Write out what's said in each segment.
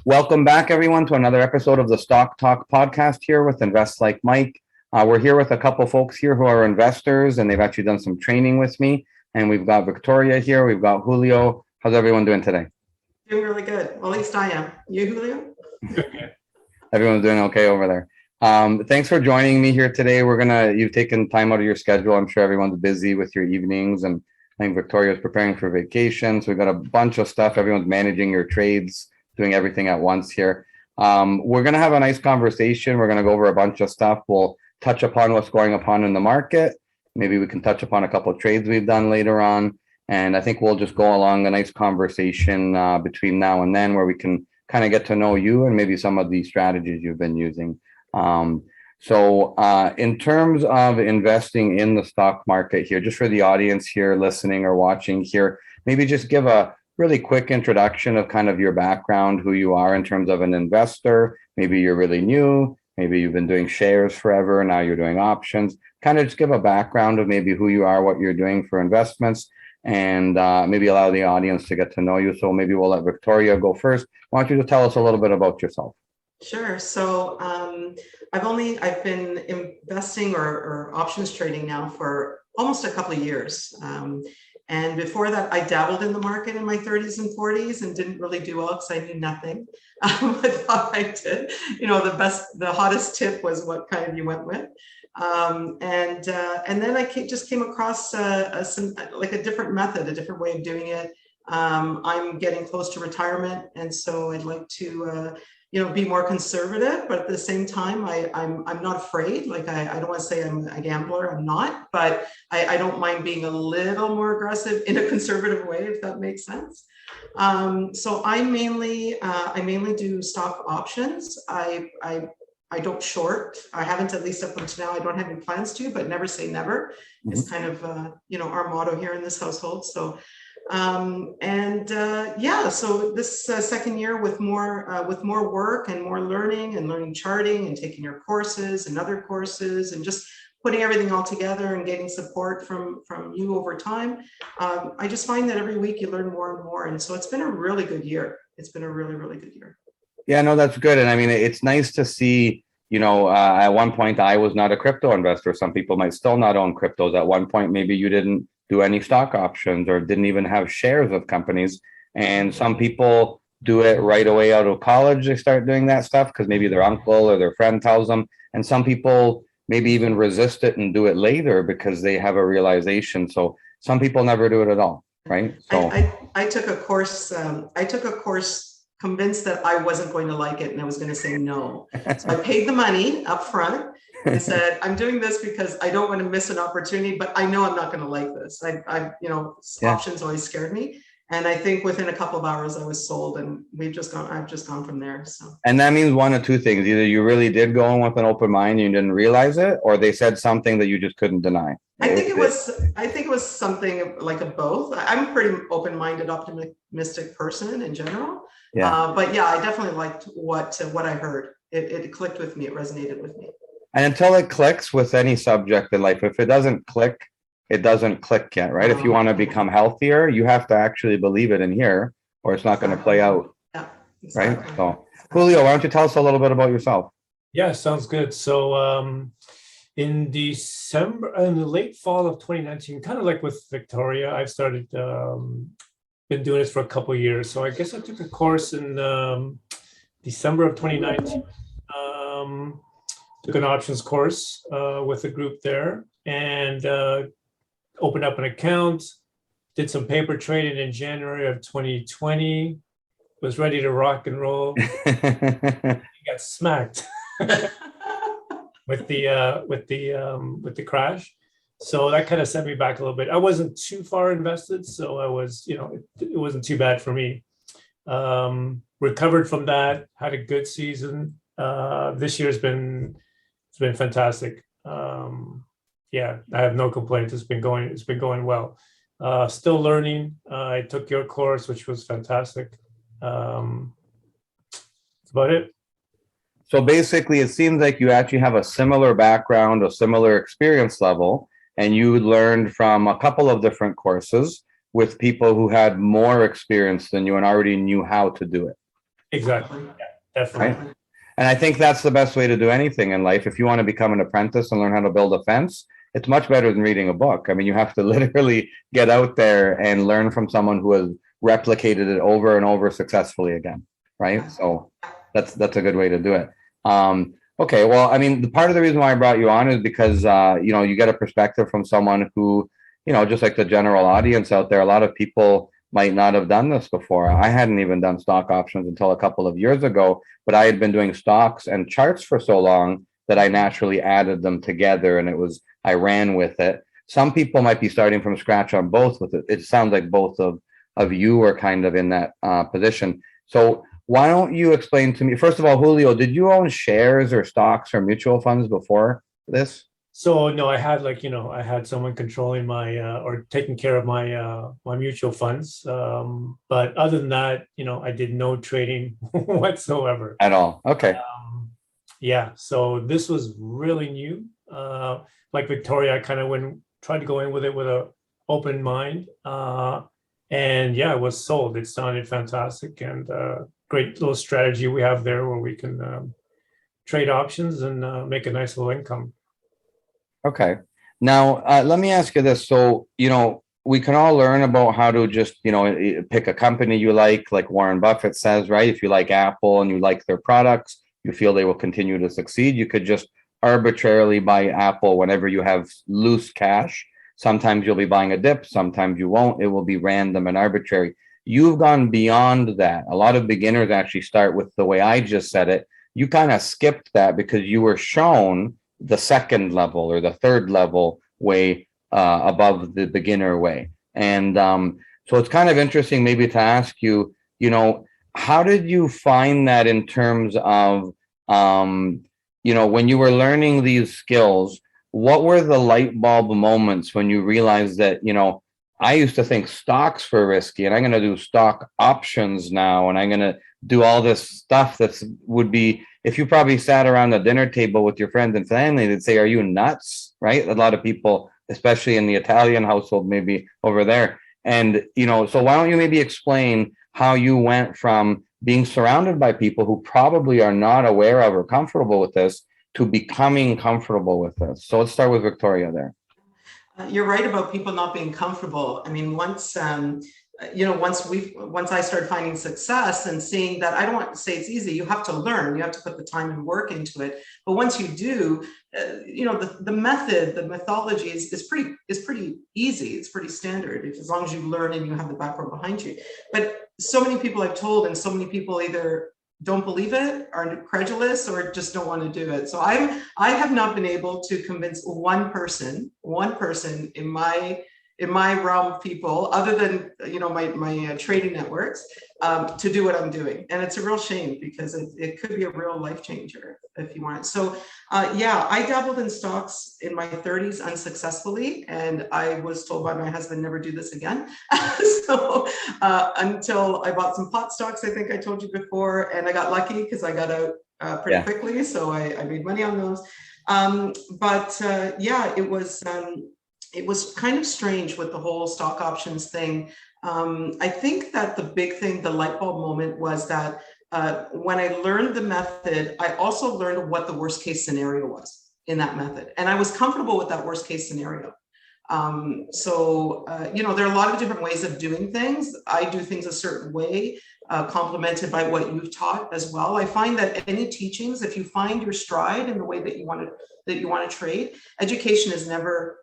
Welcome back, everyone, to another episode of the Stock Talk podcast here with Invest Like Mike. We're here with a couple folks here who are investors, and they've actually done some training with me. And we've got Victoria here. We've got Julio. How's everyone doing today? Doing really good. Well, at least I am. You, Julio? Everyone's doing okay over there. Thanks for joining me here today. You've taken time out of your schedule. I'm sure everyone's busy with your evenings, and I think Victoria's preparing for vacation. So we've got a bunch of stuff. Everyone's managing your trades, doing everything at once here. We're going to have a nice conversation. We're going to go over a bunch of stuff. We'll touch upon what's going upon in the market. Maybe we can touch upon a couple of trades we've done later on. And I think we'll just go along a nice conversation between now and then where we can kind of get to know you and maybe some of the strategies you've been using. So in terms of investing in the stock market here, just for the audience here listening or watching here, maybe just give a really quick introduction of kind of your background, who you are in terms of an investor. Maybe you're really new. Maybe you've been doing shares forever. Now you're doing options. Kind of just give a background of maybe who you are, what you're doing for investments, and maybe allow the audience to get to know you. So maybe we'll let Victoria go first. Why don't you just tell us a little bit about yourself? Sure. So I've been investing or options trading now for almost a couple of years. And before that, I dabbled in the market in my 30s and 40s and didn't really do well because I knew nothing. I thought I did. You know, the hottest tip was what kind of you went with. And then I just came across a different method, a different way of doing it. I'm getting close to retirement, and so I'd like to be more conservative, but at the same time, I'm not afraid. Like I don't want to say I'm a gambler, I'm not, but I don't mind being a little more aggressive in a conservative way, if that makes sense. So I mainly do stock options. I don't short. I haven't, at least up until now. I don't have any plans to, but never say never. Mm-hmm. Is kind of our motto here in this household. So. So this second year with more work and more learning charting and taking your courses and other courses and just putting everything all together and getting support from you over time. I just find that every week you learn more and more. And so it's been a really good year. It's been a really, really good year. Yeah, no, that's good. And I mean, it's nice to see, at one point I was not a crypto investor. Some people might still not own cryptos. At one point, maybe you didn't do any stock options or didn't even have shares of companies. And some people do it right away out of college. They start doing that stuff because maybe their uncle or their friend tells them. And some people maybe even resist it and do it later because they have a realization. So some people never do it at all, right? So I took a course. Convinced that I wasn't going to like it and I was going to say no. So I paid the money up front and said, I'm doing this because I don't want to miss an opportunity, but I know I'm not going to like this. Options always scared me. And I think within a couple of hours I was sold, and I've just gone from there. So. And that means one of two things. Either you really did go in with an open mind and you didn't realize it, or they said something that you just couldn't deny. I think it was something like a both. I'm a pretty open-minded, optimistic person in general. Yeah. But yeah, I definitely liked what I heard. It clicked with me. It resonated with me. And until it clicks with any subject in life, if it doesn't click, it doesn't click yet, right? If you want to become healthier, you have to actually believe it in here, or it's not going to play out. Yeah, exactly. Right? So, Julio, why don't you tell us a little bit about yourself? Yeah, sounds good. So in the late fall of 2019, kind of like with Victoria, I've started, been doing this for a couple of years. So I guess I took a course in December of 2019. Took an options course with a group there and opened up an account, did some paper trading in January of 2020, was ready to rock and roll. Got smacked with the crash. So that kind of set me back a little bit. I wasn't too far invested, so I was, it wasn't too bad for me. Recovered from that, had a good season. This year's been fantastic. I have no complaints. It's been going well. Still learning. I took your course, which was fantastic. That's about it. So basically, it seems like you actually have a similar background, a similar experience level, and you learned from a couple of different courses with people who had more experience than you and already knew how to do it. Exactly. Yeah, definitely. Right. And I think that's the best way to do anything in life. If you want to become an apprentice and learn how to build a fence, it's much better than reading a book. I mean, you have to literally get out there and learn from someone who has replicated it over and over successfully again. Right. So that's a good way to do it. Okay. Well, I mean, the part of the reason why I brought you on is because, you get a perspective from someone who, just like the general audience out there, a lot of people might not have done this before. I hadn't even done stock options until a couple of years ago, but I had been doing stocks and charts for so long that I naturally added them together, and I ran with it. Some people might be starting from scratch on both with it. It sounds like both of you are kind of in that position. So why don't you explain to me, first of all, Julio, did you own shares or stocks or mutual funds before this? So no, I had I had someone controlling my or taking care of my mutual funds. But other than that, I did no trading whatsoever. At all? Okay. Yeah. So this was really new. Like Victoria, I kind of tried to go in with it with an open mind. And yeah, it was sold. It sounded fantastic, and great little strategy we have there where we can trade options and make a nice little income. Okay. Now, let me ask you this. So, we can all learn about how to just, pick a company you like Warren Buffett says, right? If you like Apple and you like their products, you feel they will continue to succeed, you could just arbitrarily buy Apple whenever you have loose cash. Sometimes you'll be buying a dip, sometimes you won't. It will be random and arbitrary. You've gone beyond that. A lot of beginners actually start with the way I just said it. You kind of skipped that because you were shown the second level or the third level way above the beginner way. And so it's kind of interesting maybe to ask you, how did you find that in terms of, when you were learning these skills, what were the light bulb moments when you realized that, I used to think stocks were risky and I'm going to do stock options now, and I'm going to do all this stuff that would be, if you probably sat around the dinner table with your friends and family, they'd say, are you nuts? Right? A lot of people, especially in the Italian household, maybe over there. And, so why don't you maybe explain how you went from being surrounded by people who probably are not aware of or comfortable with this to becoming comfortable with this? So let's start with Victoria there. You're right about people not being comfortable. I mean, once I started finding success and seeing that, I don't want to say it's easy. You have to learn. You have to put the time and work into it. But once you do, the method, the methodology is pretty easy. It's pretty standard as long as you learn and you have the background behind you. But so many people I've told, and so many people either don't believe it, are credulous, or just don't want to do it. So I have not been able to convince one person in my realm of people, other than my trading networks, to do what I'm doing. And it's a real shame because it could be a real life changer if you want. So I dabbled in stocks in my 30s unsuccessfully, and I was told by my husband, never do this again. So until I bought some pot stocks, I think I told you before, and I got lucky because I got out pretty quickly. So I made money on those. It was kind of strange with the whole stock options thing. I think that the big thing, the light bulb moment, was that when I learned the method, I also learned what the worst case scenario was in that method. And I was comfortable with that worst case scenario. There are a lot of different ways of doing things. I do things a certain way, complemented by what you've taught as well. I find that any teachings, if you find your stride in the way that you want to trade, education is never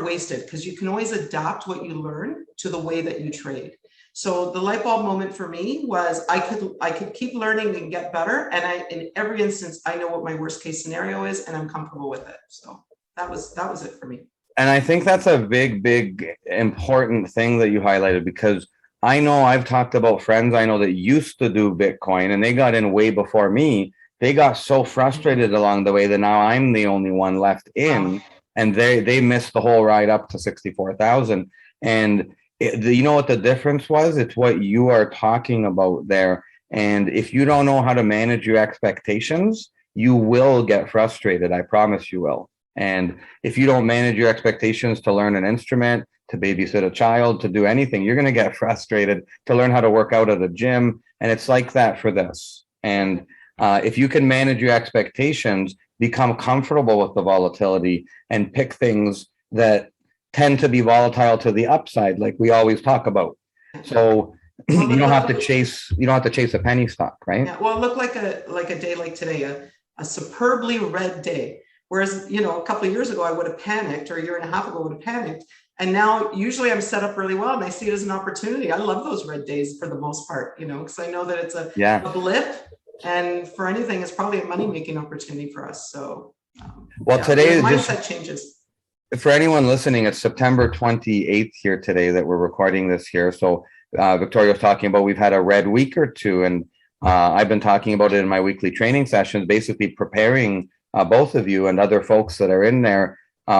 wasted, because you can always adapt what you learn to the way that you trade. So the light bulb moment for me was I could keep learning and get better. And in every instance, I know what my worst case scenario is, and I'm comfortable with it. So that was it for me. And I think that's a big, important thing that you highlighted, because I know I've talked about friends I know that used to do Bitcoin and they got in way before me. They got so frustrated along the way that now I'm the only one left in. Wow. And they missed the whole ride up to 64,000. And you know what the difference was? It's what you are talking about there. And if you don't know how to manage your expectations, you will get frustrated. I promise you will. And if you don't manage your expectations to learn an instrument, to babysit a child, to do anything. You're going to get frustrated, to learn how to work out at the gym. And it's like that for this. And if you can manage your expectations, become comfortable with the volatility and pick things that tend to be volatile to the upside, like we always talk about. So you don't have to chase a penny stock, right? Yeah, well, it looked like a day like today, a superbly red day. Whereas, a couple of years ago, I would have panicked, or a year and a half ago, would have panicked. And now usually I'm set up really well and I see it as an opportunity. I love those red days for the most part, because I know that it's a blip, and for anything, it's probably a money-making opportunity for us. So, today is mindset changes. For anyone listening, it's September 28th here today that we're recording this here. So Victoria was talking about we've had a red week or two, and I've been talking about it in my weekly training sessions, basically preparing both of you and other folks that are in there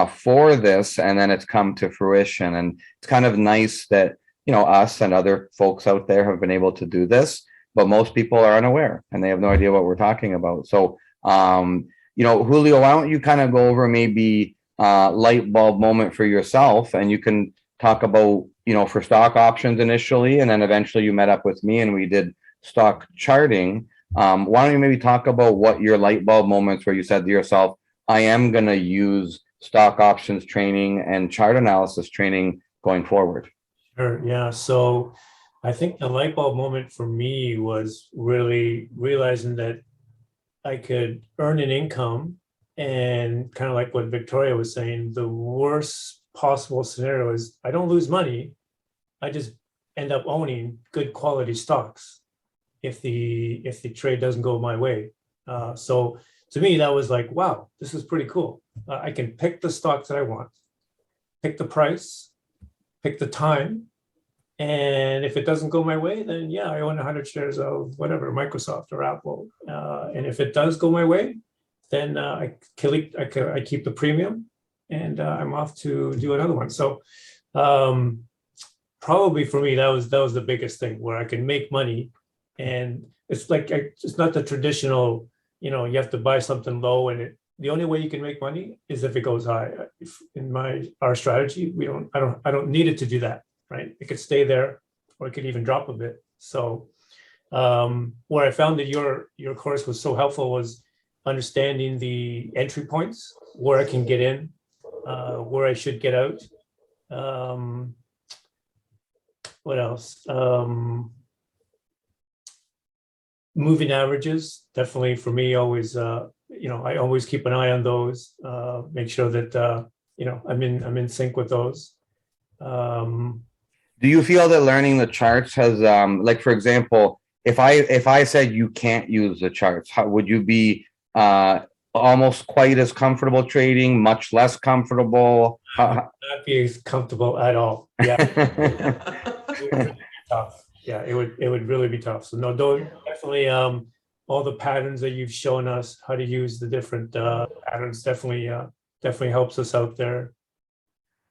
for this, and then it's come to fruition. And it's kind of nice that us and other folks out there have been able to do this, but most people are unaware and they have no idea what we're talking about. So Julio, why don't you kind of go over maybe light bulb moment for yourself, and you can talk about for stock options initially, and then eventually you met up with me and we did stock charting. Why don't you maybe talk about what your light bulb moments where you said to yourself, I am going to use stock options training and chart analysis training going forward? Sure. Yeah. So I think the light bulb moment for me was really realizing that I could earn an income, and kind of like what Victoria was saying, the worst possible scenario is I don't lose money. I just end up owning good quality stocks if the trade doesn't go my way. So to me, that was like, wow, this is pretty cool. I can pick the stocks that I want, pick the price, pick the time. And if it doesn't go my way, then yeah, I own 100 shares of whatever, Microsoft or Apple. And if it does go my way, then I keep the premium, and I'm off to do another one. So probably for me, that was the biggest thing, where I can make money. And it's like, it's not the traditional, you have to buy something low, and the only way you can make money is if it goes high. In our strategy, I don't need it to do that, right? It could stay there, or it could even drop a bit. So where I found that your course was so helpful was understanding the entry points, where I can get in, where I should get out. What else? Moving averages, definitely for me, always, I always keep an eye on those, make sure that, I'm in sync with those. Do you feel that learning the charts has, like, for example, if I said you can't use the charts, how would you be almost quite as comfortable trading, much less comfortable? Not be as comfortable at all. Yeah. It would really be tough. Yeah, it would really be tough. So no, definitely all the patterns that you've shown us, how to use the different patterns, definitely helps us out there.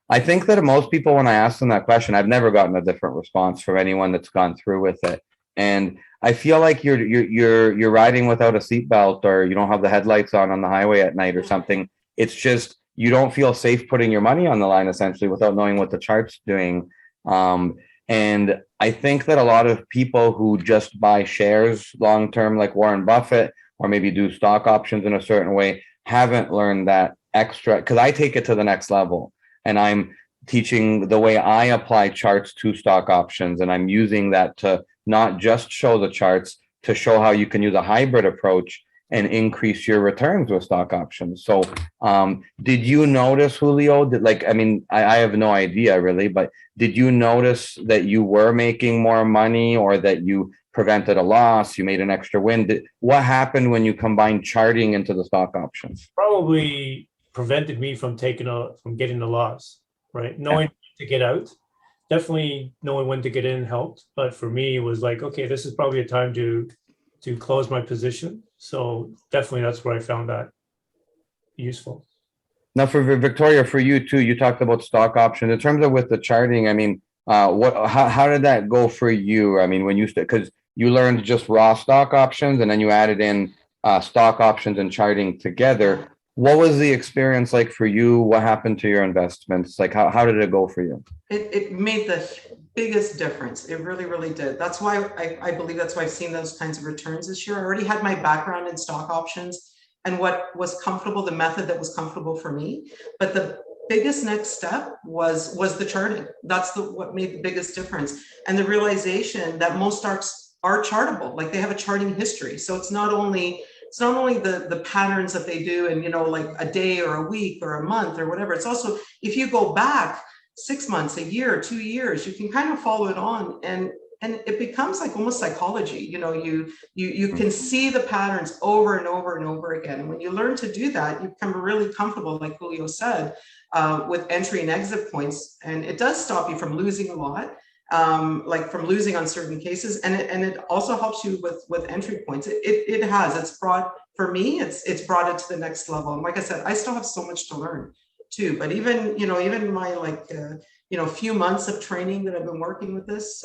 I think that most people, when I ask them that question, I've never gotten a different response from anyone that's gone through with it. And I feel like you're riding without a seatbelt, or you don't have the headlights on the highway at night or something. It's just you don't feel safe putting your money on the line, essentially, without knowing what the chart's doing. And I think that a lot of people who just buy shares long term, like Warren Buffett, or maybe do stock options in a certain way, haven't learned that extra, because I take it to the next level. And I'm teaching the way I apply charts to stock options. And I'm using that to not just show the charts, to show how you can use a hybrid approach and increase your returns with stock options. So did you notice, Julio, I have no idea really, but did you notice that you were making more money, or that you prevented a loss, you made an extra win? What happened when you combined charting into the stock options? Probably prevented me from getting the loss, right? Knowing when to get out, definitely knowing when to get in helped. But for me, it was like, okay, this is probably a time to close my position. So definitely that's where I found that useful. Now for Victoria, for you too, you talked about stock options. In terms of with the charting, I mean, how did that go for you? I mean, when you because you learned just raw stock options, and then you added in stock options and charting together. What was the experience like for you? What happened to your investments? Like how did it go for you? It made the biggest difference. It really, really did. That's why I believe that's why I've seen those kinds of returns this year. I already had my background in stock options and what was comfortable, the method that was comfortable for me. But the biggest next step was the charting. That's what made the biggest difference. And the realization that most stocks are chartable, like they have a charting history. So it's not only the patterns that they do and, like a day or a week or a month or whatever. It's also, if you go back 6 months, a year, 2 years, you can kind of follow it on, and it becomes like almost psychology. You can see the patterns over and over and over again. And when you learn to do that, you become really comfortable, like Julio said, with entry and exit points. And it does stop you from losing a lot, like from losing on certain cases. And it also helps you with entry points. It's brought, for me, it's brought it to the next level. And like I said, I still have so much to learn too. But even my few months of training that I've been working with this,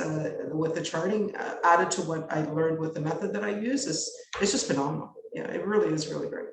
with the charting, added to what I learned with the method that I use, it's just phenomenal. Yeah, it really is really great.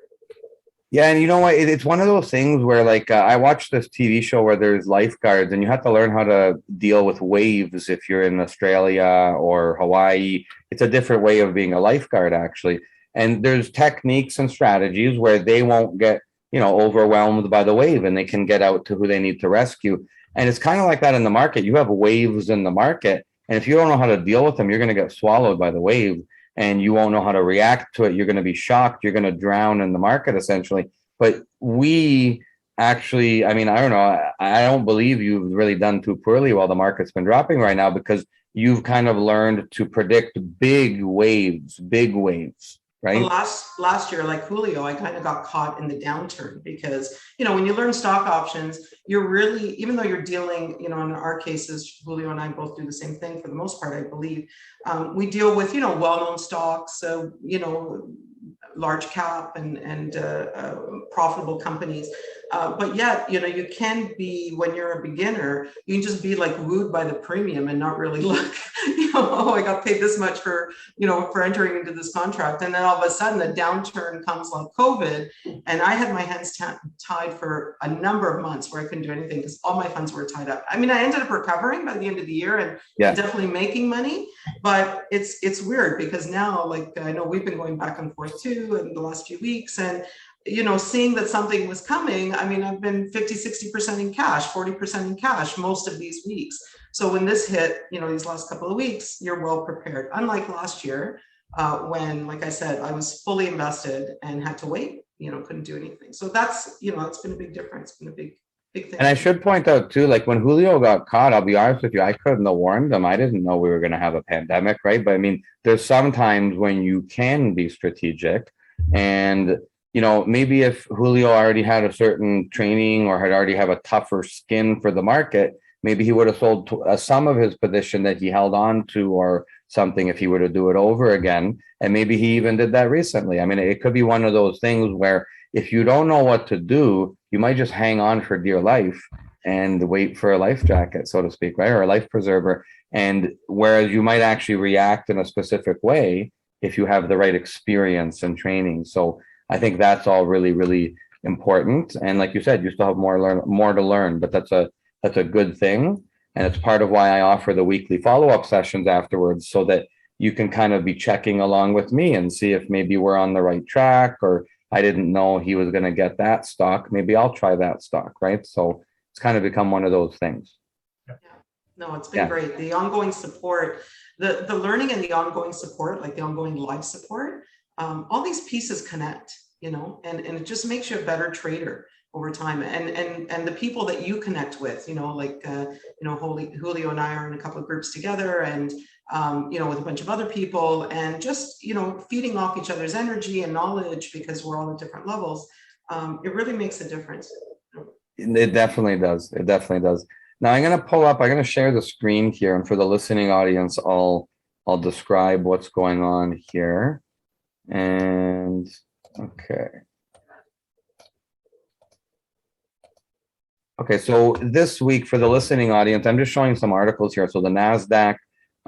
Yeah, and you know what? It's one of those things where, like, I watched this TV show where there's lifeguards, and you have to learn how to deal with waves if you're in Australia or Hawaii. It's a different way of being a lifeguard, actually. And there's techniques and strategies where they won't get, overwhelmed by the wave, and they can get out to who they need to rescue. And it's kind of like that in the market. You have waves in the market, and if you don't know how to deal with them, you're going to get swallowed by the wave. And you won't know how to react to it. You're going to be shocked. You're going to drown in the market, essentially. But we actually, I mean, I don't know. I don't believe you've really done too poorly while the market's been dropping right now, because you've kind of learned to predict big waves, right? Well, last year, like Julio, I kind of got caught in the downturn because, when you learn stock options, you're really, even though you're dealing, in our cases, Julio and I both do the same thing for the most part, I believe. We deal with, well-known stocks, large cap and profitable companies. But yet, you can be, when you're a beginner, you can just be like wooed by the premium and not really look, oh, I got paid this much for entering into this contract. And then all of a sudden the downturn comes like COVID. And I had my hands tied for a number of months where I couldn't do anything because all my funds were tied up. I mean, I ended up recovering by the end of the year and definitely making money. But it's weird because now, like, I know we've been going back and forth too in the last few weeks, and seeing that something was coming. I mean, I've been 50-60% in cash, 40% in cash most of these weeks. So when this hit, these last couple of weeks, you're well prepared. Unlike last year, when, like I said, I was fully invested and had to wait, couldn't do anything. So that's, it's been a big difference. It's been a big thing. And I should point out too, like when Julio got caught, I'll be honest with you, I couldn't have warned him. I didn't know we were going to have a pandemic, right? But I mean, there's some times when you can be strategic, and maybe if Julio already had a certain training or had already have a tougher skin for the market, maybe he would have sold some of his position that he held on to or something if he were to do it over again. And maybe he even did that recently. I mean, it could be one of those things where if you don't know what to do, you might just hang on for dear life and wait for a life jacket, so to speak, right? Or a life preserver. And whereas you might actually react in a specific way if you have the right experience and training. So I think that's all really, really important. And like you said, you still have more to learn, but that's a good thing. And it's part of why I offer the weekly follow-up sessions afterwards, so that you can kind of be checking along with me and see if maybe we're on the right track, or I didn't know he was going to get that stock. Maybe I'll try that stock, right? So it's kind of become one of those things. Yeah. No, it's been great. The ongoing support, the learning and the ongoing support, like the ongoing live support, all these pieces connect, and it just makes you a better trader over time. And the people that you connect with, like, Julio and I are in a couple of groups together, and, with a bunch of other people, and just, feeding off each other's energy and knowledge because we're all at different levels. It really makes a difference. It definitely does. It definitely does. Now I'm going to share the screen here, and for the listening audience, I'll describe what's going on here. And okay, so this week for the listening audience, I'm just showing some articles here. So the NASDAQ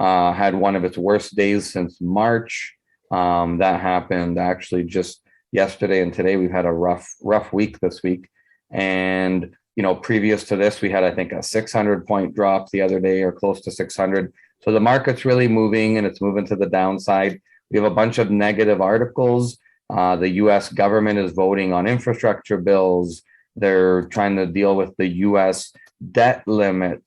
had one of its worst days since March. That happened actually just yesterday and today we've had a rough week this week. And, previous to this, we had, I think, a 600-point drop the other day, or close to 600. So the market's really moving, and it's moving to the downside. We have a bunch of negative articles. The US government is voting on infrastructure bills. They're trying to deal with the US debt limit.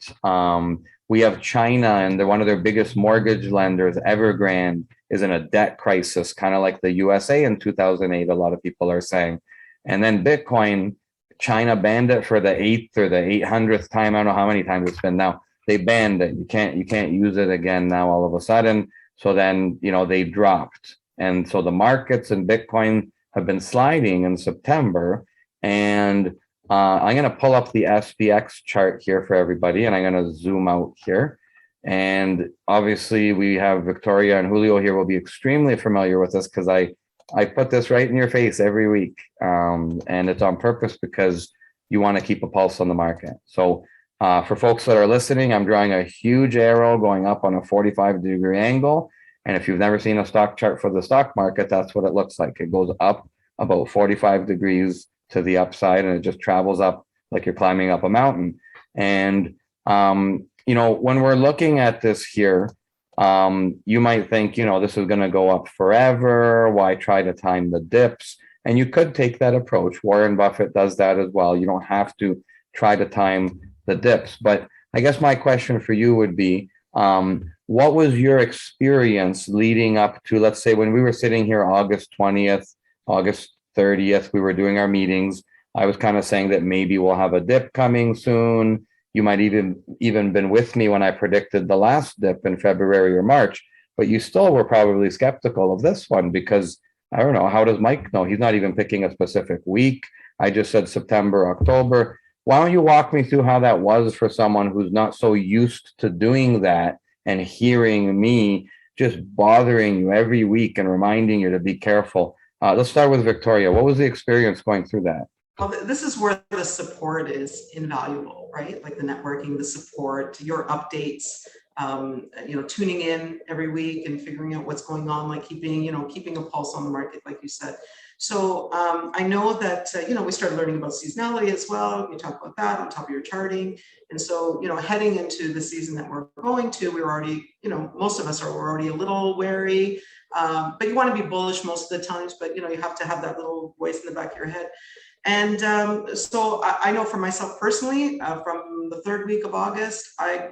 We have China, and they're one of their biggest mortgage lenders, Evergrande, is in a debt crisis, kind of like the USA in 2008, a lot of people are saying. And then Bitcoin, China banned it for the 8th or the 800th time. I don't know how many times it's been now. They banned it. You can't use it again now all of a sudden. So then, they dropped. And so the markets and Bitcoin have been sliding in September. And I'm going to pull up the SPX chart here for everybody, and I'm going to zoom out here. And obviously we have Victoria and Julio here will be extremely familiar with this, because I put this right in your face every week. And it's on purpose because you want to keep a pulse on the market. So for folks that are listening, I'm drawing a huge arrow going up on a 45-degree angle. And if you've never seen a stock chart for the stock market, that's what it looks like. It goes up about 45 degrees to the upside, and it just travels up like you're climbing up a mountain. And, when we're looking at this here, you might think, this is going to go up forever. Why try to time the dips? And you could take that approach. Warren Buffett does that as well. You don't have to try to time the dips. But I guess my question for you would be, what was your experience leading up to, let's say, when we were sitting here August 20th, August 30th, we were doing our meetings. I was kind of saying that maybe we'll have a dip coming soon. You might even been with me when I predicted the last dip in February or March, but you still were probably skeptical of this one, because I don't know, how does Mike know? He's not even picking a specific week. I just said September, October. Why don't you walk me through how that was for someone who's not so used to doing that and hearing me just bothering you every week and reminding you to be careful? Let's start with Victoria. What was the experience going through that? Well, this is where the support is invaluable, right? Like the networking, the support, your updates, tuning in every week and figuring out what's going on, like keeping a pulse on the market, like you said. So I know that, we started learning about seasonality as well. You talk about that on top of your charting. And so, heading into the season that we're going to, we were already, most of us are already a little wary, but you want to be bullish most of the times, but, you have to have that little voice in the back of your head. And so I know for myself personally, from the third week of August, I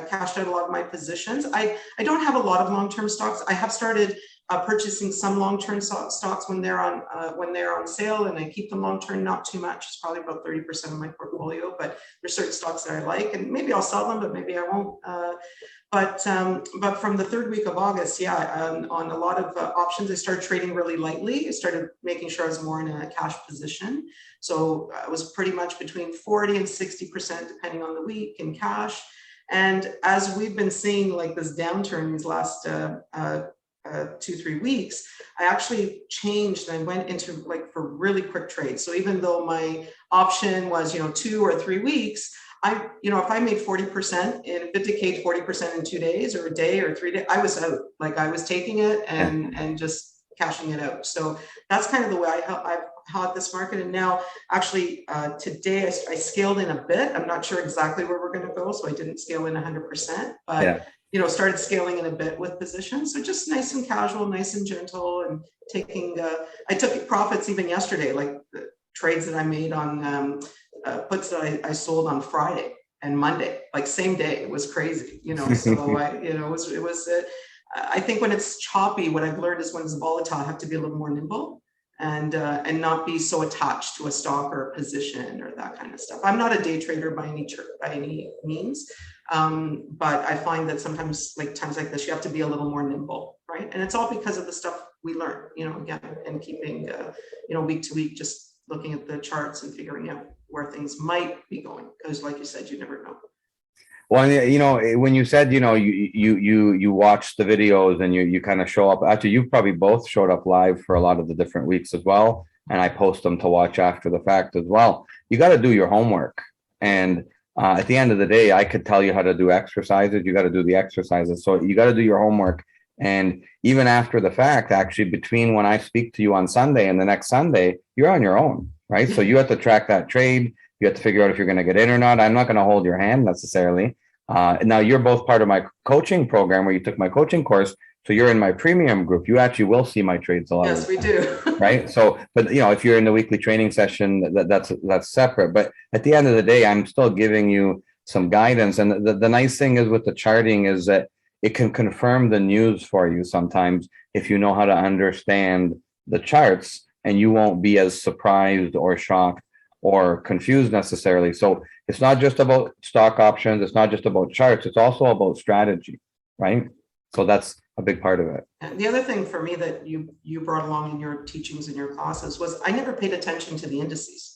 cashed out a lot of my positions. I don't have a lot of long-term stocks. I have started purchasing some long-term stocks when they're on sale, and I keep them long-term, not too much. It's probably about 30% of my portfolio, but there's certain stocks that I like, and maybe I'll sell them, but maybe I won't. But from the third week of August, on a lot of options, I started trading really lightly. I started making sure I was more in a cash position. So I was pretty much between 40 and 60%, depending on the week, in cash. And as we've been seeing like this downturn these last 2-3 weeks, I actually changed and I went into like for really quick trades. So even though my option was 2 or 3 weeks, if I made 40% and if it decayed 40% in 2 days or a day or 3 days, I was out. Like I was taking it and just cashing it out. So that's kind of the way I've held this market. And now actually today I scaled in a bit. I'm not sure exactly where we're going to go, so I didn't scale in 100%, but started scaling in a bit with positions. So just nice and casual, nice and gentle, and I took profits even yesterday, like the trades that I made on puts that I sold on Friday and Monday, like same day. It was crazy, so I think when it's choppy, what I've learned is when it's volatile, I have to be a little more nimble and not be so attached to a stock or a position or that kind of stuff. I'm not a day trader by any means. But I find that sometimes, like times like this, you have to be a little more nimble, right? And it's all because of the stuff we learn, again, and keeping, week to week, just looking at the charts and figuring out where things might be going. Because, like you said, you never know. Well, when you said, you watch the videos and you kind of show up. Actually, you've probably both showed up live for a lot of the different weeks as well, and I post them to watch after the fact as well. You got to do your homework, and at the end of the day, I could tell you how to do exercises. You got to do the exercises. So you got to do your homework And even after the fact, actually, between when I speak to you on Sunday and the next Sunday, you're on your own, right? So you have to track that trade. You have to figure out if you're going to get in or not. I'm not going to hold your hand necessarily. Now you're both part of my coaching program where you took my coaching course. So you're in my premium group. You actually will see my trades a lot. Yes, we do. Right. So, but you know, if you're in the weekly training session, that's separate. But at the end of the day, I'm still giving you some guidance. And the nice thing is with the charting is that it can confirm the news for you sometimes if you know how to understand the charts, and you won't be as surprised or shocked or confused necessarily. So it's not just about stock options. It's not just about charts. It's also about strategy, right? So that's a big part of it. And the other thing for me that you brought along in your teachings in your classes was I never paid attention to the indices.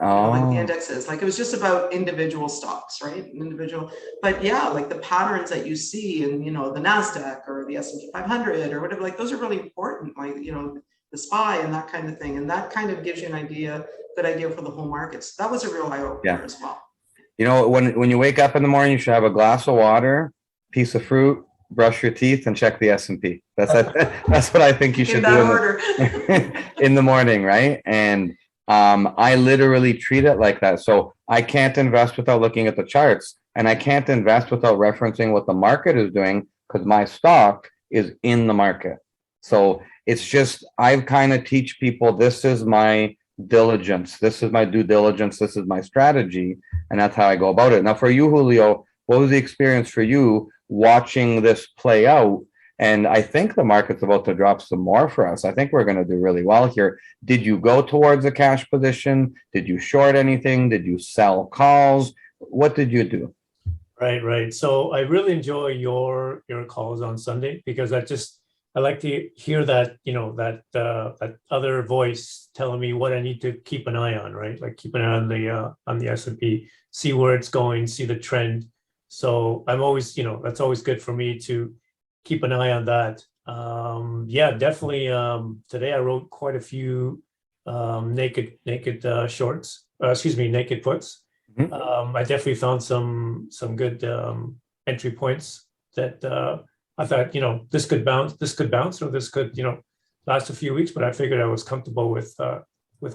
Like the indexes, like it was just about individual stocks, right? Individual, but yeah, like the patterns that you see in, the NASDAQ or the S&P 500 or whatever, like those are really important, like, the SPY and that kind of thing. And that kind of gives you an good idea for the whole market. So that was a real eye opener as well. When you wake up in the morning, you should have a glass of water, piece of fruit, brush your teeth, and check the S&P. That's what I think you should do in the morning, right? And I literally treat it like that. So I can't invest without looking at the charts, and I can't invest without referencing what the market is doing, because my stock is in the market. So it's just, I kind of teach people, this is my diligence. This is my due diligence. This is my strategy. And that's how I go about it. Now for you, Julio, what was the experience for you watching this play out? And I think the market's about to drop some more for us. I think we're going to do really well here. Did you go towards a cash position? Did you short anything? Did you sell calls? What did you do? Right. So I really enjoy your calls on Sunday, because I like to hear that, that other voice telling me what I need to keep an eye on, right? Like keep an eye on the S&P, see where it's going, see the trend. So I'm always, that's always good for me to keep an eye on that. Definitely. Today I wrote quite a few naked shorts. Naked puts. Mm-hmm. I definitely found some good entry points that I thought, this could bounce, or this could, last a few weeks. But I figured I was comfortable with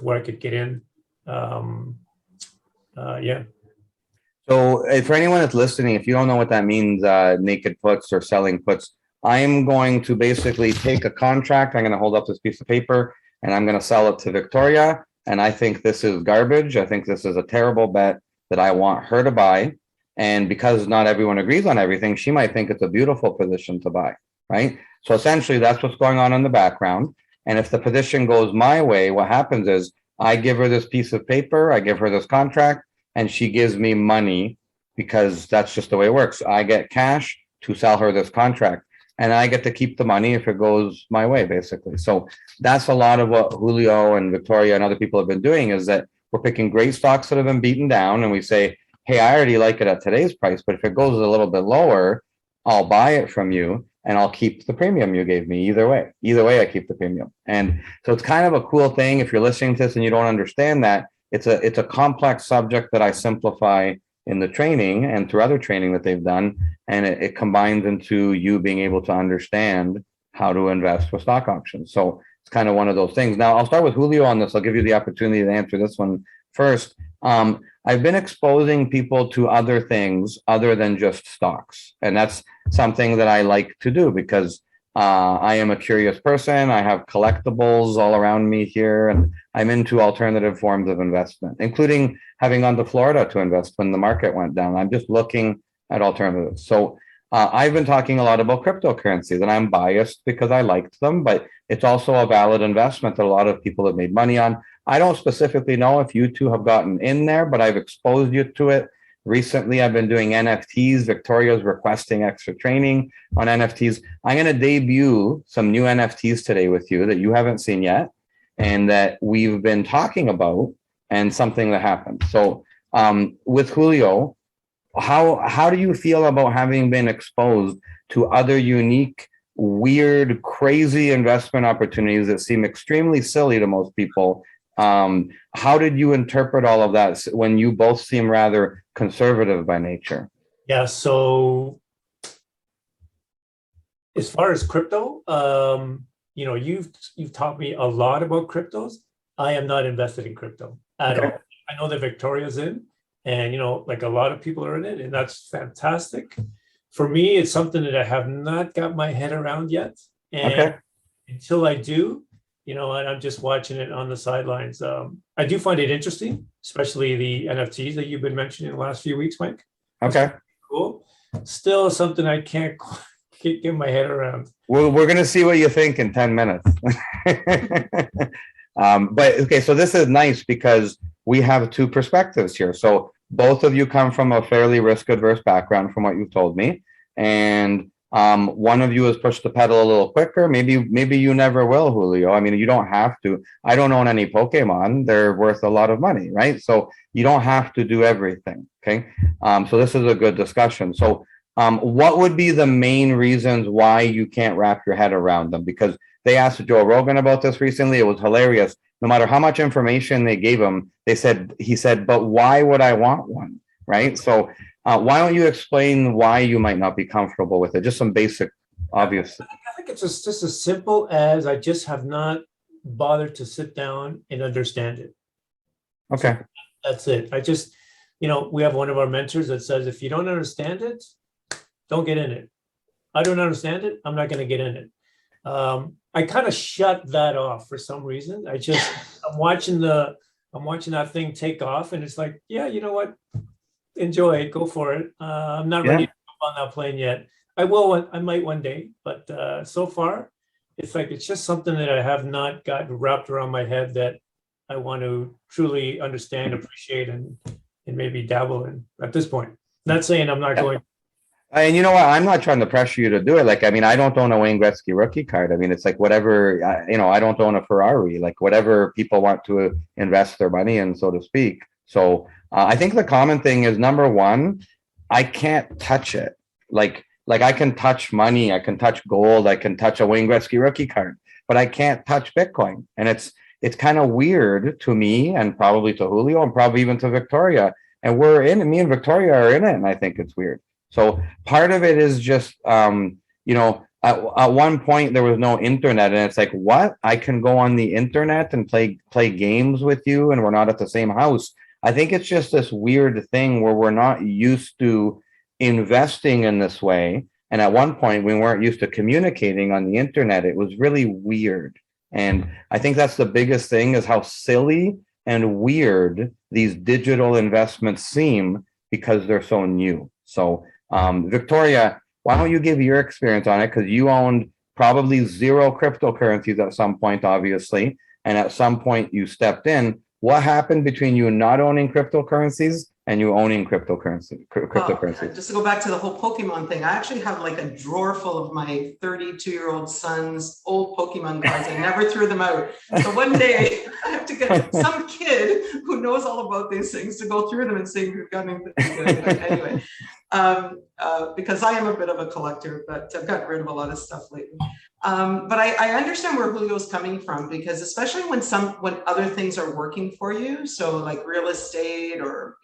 where I could get in. So for anyone that's listening, if you don't know what that means, naked puts or selling puts, I'm going to basically take a contract. I'm going to hold up this piece of paper and I'm going to sell it to Victoria. And I think this is garbage. I think this is a terrible bet that I want her to buy. And because not everyone agrees on everything, she might think it's a beautiful position to buy, right? So essentially that's what's going on in the background. And if the position goes my way, what happens is I give her this piece of paper, I give her this contract, and she gives me money, because that's just the way it works. I get cash to sell her this contract, and I get to keep the money if it goes my way, basically. So that's a lot of what Julio and Victoria and other people have been doing, is that we're picking great stocks that have been beaten down, and we say, hey, I already like it at today's price, but if it goes a little bit lower, I'll buy it from you and I'll keep the premium you gave me either way. Either way, I keep the premium. And so it's kind of a cool thing. If you're listening to this and you don't understand that, it's a complex subject that I simplify in the training and through other training that they've done. And it combines into you being able to understand how to invest with stock options. So it's kind of one of those things. Now I'll start with Julio on this. I'll give you the opportunity to answer this one first. I've been exposing people to other things other than just stocks. And that's something that I like to do, because I am a curious person. I have collectibles all around me here, and I'm into alternative forms of investment, including having gone to Florida to invest when the market went down. I'm just looking at alternatives. So I've been talking a lot about cryptocurrencies, and I'm biased because I liked them, but it's also a valid investment that a lot of people have made money on. I don't specifically know if you two have gotten in there, but I've exposed you to it. Recently, I've been doing NFTs. Victoria's requesting extra training on NFTs. I'm going to debut some new NFTs today with you that you haven't seen yet, and that we've been talking about, and something that happened. So with Julio, how do you feel about having been exposed to other unique, weird, crazy investment opportunities that seem extremely silly to most people? How did you interpret all of that when you both seem rather conservative by nature? Yeah, so as far as crypto, you've taught me a lot about cryptos. I am not invested in crypto at Okay. all. I know that Victoria's in, and like a lot of people are in it, and that's fantastic. For me, it's something that I have not got my head around yet. And Okay. until I do, and I'm just watching it on the sidelines. I do find it interesting, especially the NFTs that you've been mentioning in the last few weeks, Mike. Okay. Cool. Still something I can't get my head around. Well, we're going to see what you think in 10 minutes. But okay, so this is nice because we have two perspectives here. So both of you come from a fairly risk adverse background from what you've told me. And one of you has pushed the pedal a little quicker. Maybe you never will, Julio. I mean, you don't have to. I don't own any Pokemon. They're worth a lot of money, right? So you don't have to do everything. Okay. So this is a good discussion. So what would be the main reasons why you can't wrap your head around them? Because they asked Joe Rogan about this recently. It was hilarious. No matter how much information they gave him, he said, but why would I want one? Right. So why don't you explain why you might not be comfortable with it? Just some basic, obvious. I think it's just as simple as I just have not bothered to sit down and understand it. Okay. So that's it. I just, we have one of our mentors that says, if you don't understand it, don't get in it. I don't understand it. I'm not going to get in it. I kind of shut that off for some reason. I'm watching that thing take off, and it's like, yeah, you know what? Enjoy it. Go for it. I'm not ready to jump on that plane yet. I will. I might one day, but so far, it's just something that I have not gotten wrapped around my head that I want to truly understand, appreciate, and maybe dabble in at this point. Not saying I'm not going. And you know what? I'm not trying to pressure you to do it. Like, I mean, I don't own a Wayne Gretzky rookie card. I mean, it's like whatever, I don't own a Ferrari, like whatever people want to invest their money in, so to speak. So I think the common thing is, number one, I can't touch it. Like I can touch money, I can touch gold, I can touch a Wayne Gretzky rookie card, but I can't touch Bitcoin. And it's kind of weird to me, and probably to Julio, and probably even to Victoria. And me and Victoria are in it, and I think it's weird. So part of it is just, at one point there was no internet, and it's like, what? I can go on the internet and play games with you, and we're not at the same house. I think it's just this weird thing where we're not used to investing in this way. And at one point we weren't used to communicating on the internet. It was really weird. And I think that's the biggest thing, is how silly and weird these digital investments seem because they're so new. So Victoria, why don't you give your experience on it? Because you owned probably zero cryptocurrencies at some point, obviously. And at some point you stepped in. What happened between you not owning cryptocurrencies and you owning cryptocurrencies? Just to go back to the whole Pokemon thing, I actually have like a drawer full of my 32-year-old son's old Pokemon cards. I never threw them out. So one day I have to get some kid who knows all about these things to go through them and see who've got anything good. Anyway, because I am a bit of a collector, but I've gotten rid of a lot of stuff lately. But I understand where Julio's coming from, because especially when other things are working for you, so like real estate or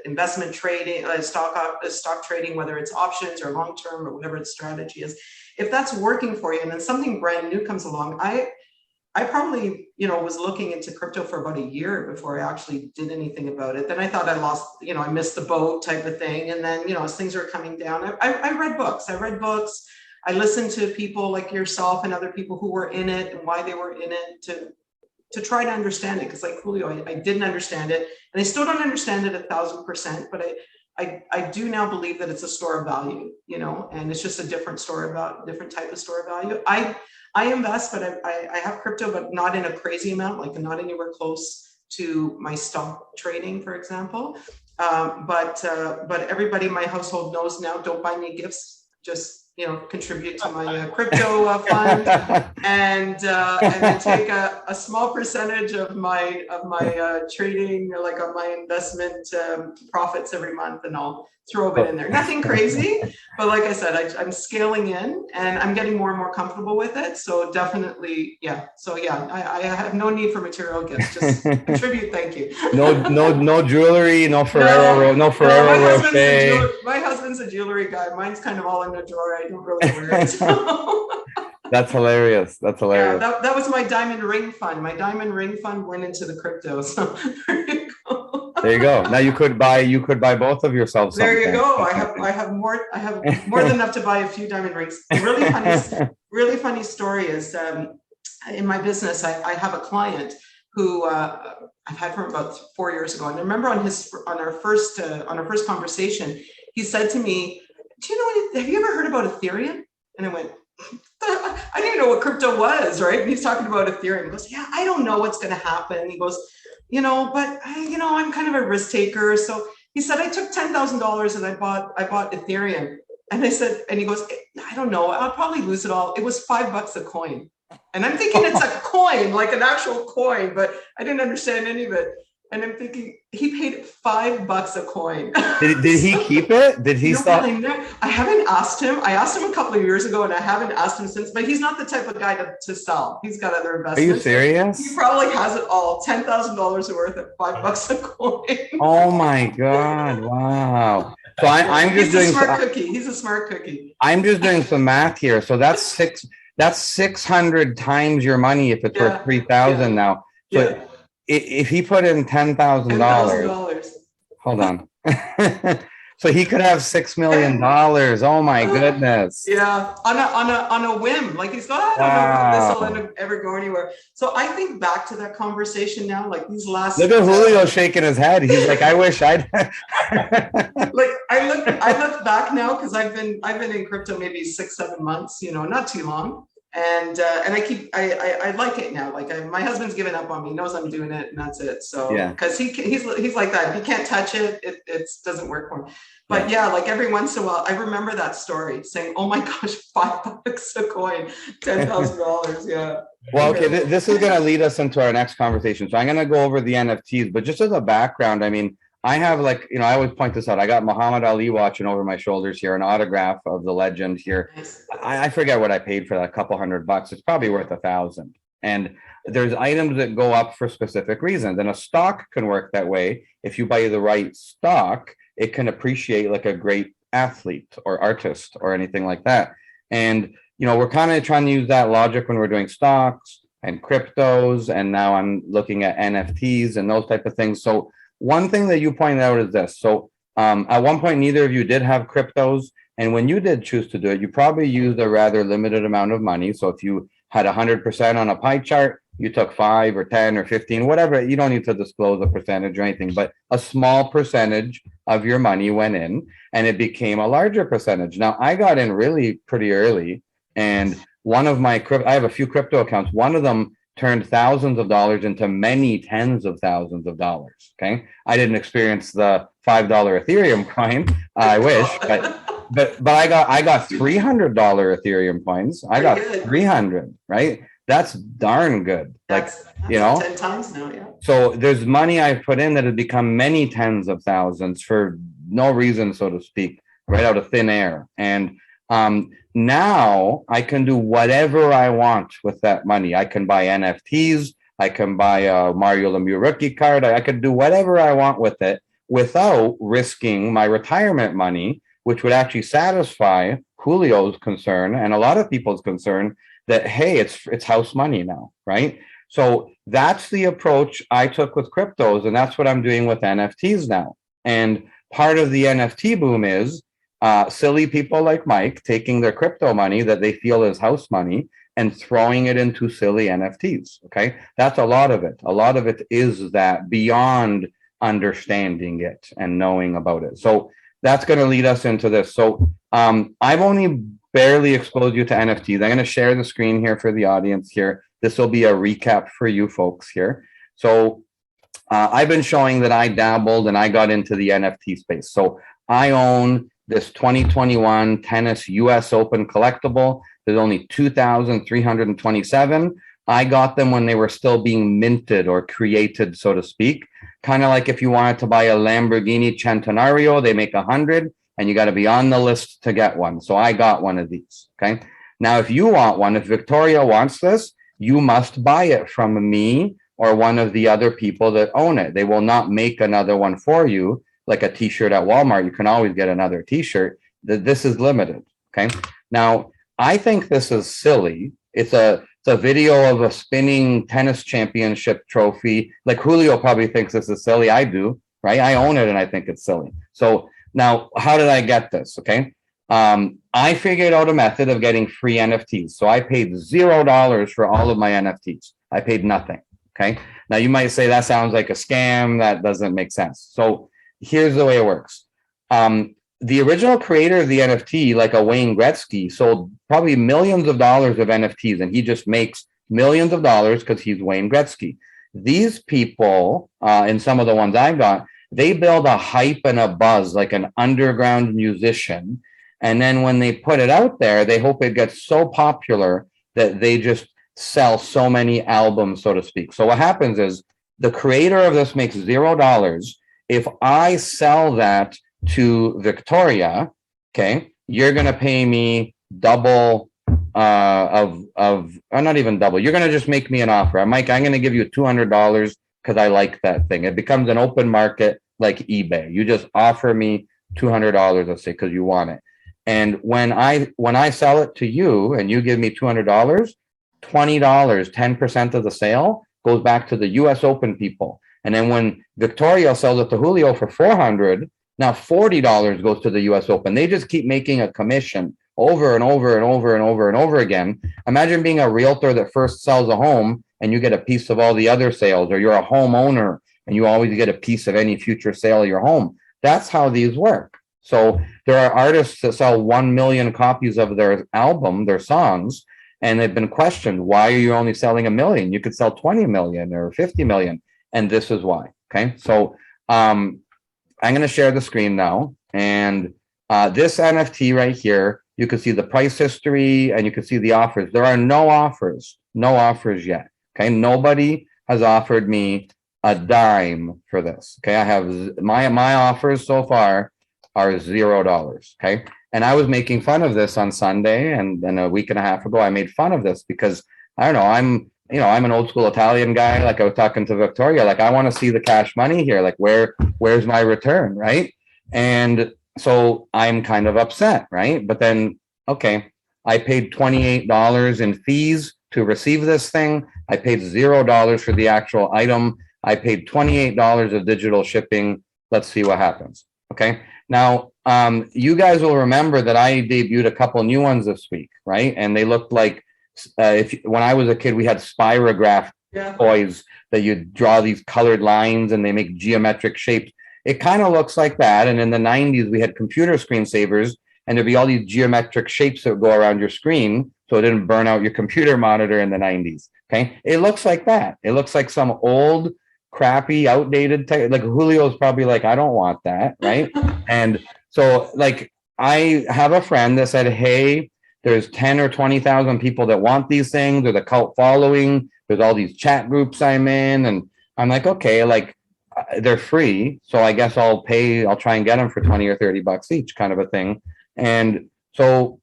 investment trading, stock trading, whether it's options or long term or whatever the strategy is, if that's working for you, and then something brand new comes along, I probably was looking into crypto for about a year before I actually did anything about it. Then I thought I lost, I missed the boat type of thing, and then as things are coming down, I read books. I listened to people like yourself and other people who were in it and why they were in it to try to understand it. Because like Julio, I didn't understand it, and I still don't understand it 1,000%. But I do now believe that it's a store of value, and it's just a different type of store of value. I invest, but I have crypto, but not in a crazy amount, like not anywhere close to my stock trading, for example. But everybody in my household knows now, don't buy me gifts, just contribute to my crypto fund, and then take a small percentage of my trading, like on my investment profits every month, and I'll throw a bit in there. Nothing crazy, but like I said, I'm scaling in, and I'm getting more and more comfortable with it. So definitely, yeah. So yeah, I have no need for material gifts. Just contribute. Thank you. No jewelry, no Ferrero Rocher. My husband's a jewelry guy. Mine's kind of all in the drawer I don't really wear it. So. That's hilarious. That's Yeah, hilarious. that was my diamond ring fund. My diamond ring fund went into the crypto. So there you go. There you go. Now you could buy both of yourselves There you something. go. I have more than enough to buy a few diamond rings. Really funny story is in my business, I have a client who I've had for about 4 years ago. And I remember on our first conversation, he said to me, "Do you know have you ever heard about Ethereum?" And I went, I didn't even know what crypto was, right? And he's talking about Ethereum. He goes, "Yeah, I don't know what's going to happen." He goes, but I'm kind of a risk taker. So he said, "I took $10,000 and I bought Ethereum." And I said, and he goes, "I don't know, I'll probably lose it all. It was $5 a coin." And I'm thinking it's a coin, like an actual coin, but I didn't understand any of it. And I'm thinking he paid $5 a coin. Did he keep it? Did he stop? I haven't asked him. I asked him a couple of years ago and I haven't asked him since, but he's not the type of guy to sell. He's got other investments. Are you serious? He probably has it all, $10,000 worth at $5 a coin. Oh my God. Wow. So I'm just doing smart cookie. He's a smart cookie. I'm just doing some math here. So that's 600 times your money if it's worth 3,000 now. So if he put in $10,000, hold on. So he could have $6 million. Oh my goodness. Yeah, on a whim. Like he's got, I don't know if this will ever go anywhere. So I think back to that conversation now, like these last. Look at Julio shaking his head. He's like, I wish I'd. Like I look back now because I've been in crypto maybe 6-7 months. Not too long. And I like it now. Like my husband's given up on me, knows I'm doing it, and that's it. So because he's like that. He can't touch it. It doesn't work for him. But like every once in a while, I remember that story saying, "Oh my gosh, $5 a coin, $10,000." Yeah. Well, okay. This is going to lead us into our next conversation. So I'm going to go over the NFTs, but just as a background, I mean, I have I always point this out. I got Muhammad Ali watching over my shoulders here, an autograph of the legend here. Nice. I forget what I paid for that, a couple $100. It's probably worth 1,000. And there's items that go up for specific reasons. And a stock can work that way. If you buy the right stock, it can appreciate like a great athlete or artist or anything like that. And, we're kind of trying to use that logic when we're doing stocks and cryptos. And now I'm looking at NFTs and those type of things. So one thing that you pointed out is this. So at one point, neither of you did have cryptos. And when you did choose to do it, you probably used a rather limited amount of money. So if you had 100% on a pie chart, you took 5 or 10 or 15, whatever. You don't need to disclose a percentage or anything, but a small percentage of your money went in and it became a larger percentage. Now, I got in really pretty early. And one of I have a few crypto accounts. One of them turned thousands of dollars into many tens of thousands of dollars. Okay. I didn't experience the $5 Ethereum coin. I wish, but I got $300 Ethereum coins. I got 300, right? That's darn good. That's 10 times now. Yeah. So there's money I've put in that has become many tens of thousands for no reason, so to speak, right out of thin air. And now I can do whatever I want with that money. I can buy NFTs. I can buy a Mario Lemieux rookie card. I could do whatever I want with it without risking my retirement money, which would actually satisfy Julio's concern and a lot of people's concern that, hey, it's house money now, right? So that's the approach I took with cryptos, and that's what I'm doing with NFTs now. And part of the NFT boom is silly people like Mike taking their crypto money that they feel is house money and throwing it into silly NFTs. Okay. That's a lot of it. A lot of it is that beyond understanding it and knowing about it. So that's going to lead us into this. So I've only barely exposed you to NFTs. I'm going to share the screen here for the audience here. This will be a recap for you folks here. So I've been showing that I dabbled and I got into the NFT space. So I own this 2021 tennis US Open collectible. There's only 2,327. I got them when they were still being minted or created, so to speak. Kind of like if you wanted to buy a Lamborghini Centenario, they make 100 and you got to be on the list to get one. So I got one of these. Okay. Now, if you want one, if Victoria wants this, you must buy it from me or one of the other people that own it. They will not make another one for you. Like a t-shirt at Walmart, you can always get another t-shirt. This is limited. Okay. Now, I think this is silly. It's a video of a spinning tennis championship trophy. Like Julio probably thinks this is silly. I do, right? I own it and I think it's silly. So now, how did I get this? Okay. I figured out a method of getting free NFTs. So I paid $0 for all of my NFTs. I paid nothing. Okay. Now you might say that sounds like a scam. That doesn't make sense. So here's the way it works. The original creator of the NFT, like a Wayne Gretzky, sold probably millions of dollars of NFTs, and he just makes millions of dollars because he's Wayne Gretzky. These people, and some of the ones I got, they build a hype and a buzz like an underground musician. And then when they put it out there, they hope it gets so popular that they just sell so many albums, so to speak. So what happens is the creator of this makes $0. If I sell that to Victoria, okay, you're going to pay me double or not even double. You're going to just make me an offer. Mike, I'm going to give you $200 because I like that thing. It becomes an open market like eBay. You just offer me $200, let's say, because you want it. And when I sell it to you and you give me $200, $20, 10% of the sale goes back to the US Open people. And then when Victoria sells it to Julio for $400, now $40 goes to the US Open. They just keep making a commission over and over and over and over and over again. Imagine being a realtor that first sells a home and you get a piece of all the other sales, or you're a homeowner and you always get a piece of any future sale of your home. That's how these work. So there are artists that sell 1 million copies of their album, their songs, and they've been questioned, why are you only selling 1 million? You could sell 20 million or 50 million. And this is why. Okay. So I'm going to share the screen now. And this NFT right here, you can see the price history and you can see the offers. There are no offers yet. Okay. Nobody has offered me a dime for this. Okay. I have my offers so far are $0. Okay. And I was making fun of this on Sunday, and then a week and a half ago, I made fun of this because I don't know, I'm an old school Italian guy. Like I was talking to Victoria, like I want to see the cash money here. Like where's my return? Right. And so I'm kind of upset. Right. But then, okay, I paid $28 in fees to receive this thing. I paid $0 for the actual item. I paid $28 of digital shipping. Let's see what happens. Okay. Now, you guys will remember that I debuted a couple new ones this week, right? And they looked like when I was a kid, we had spirograph toys that you draw these colored lines and they make geometric shapes. It kind of looks like that. And in the 90s, we had computer screensavers, and there'd be all these geometric shapes that would go around your screen so it didn't burn out your computer monitor in the 90s. Okay, it looks like that. It looks like some old, crappy, outdated like Julio's probably like, I don't want that, right? And so like I have a friend that said, hey, there's 10 or 20,000 people that want these things. There's a cult following. There's all these chat groups I'm in. And I'm like, okay, like they're free. So I guess I'll try and get them for 20 or 30 bucks each, kind of a thing. And so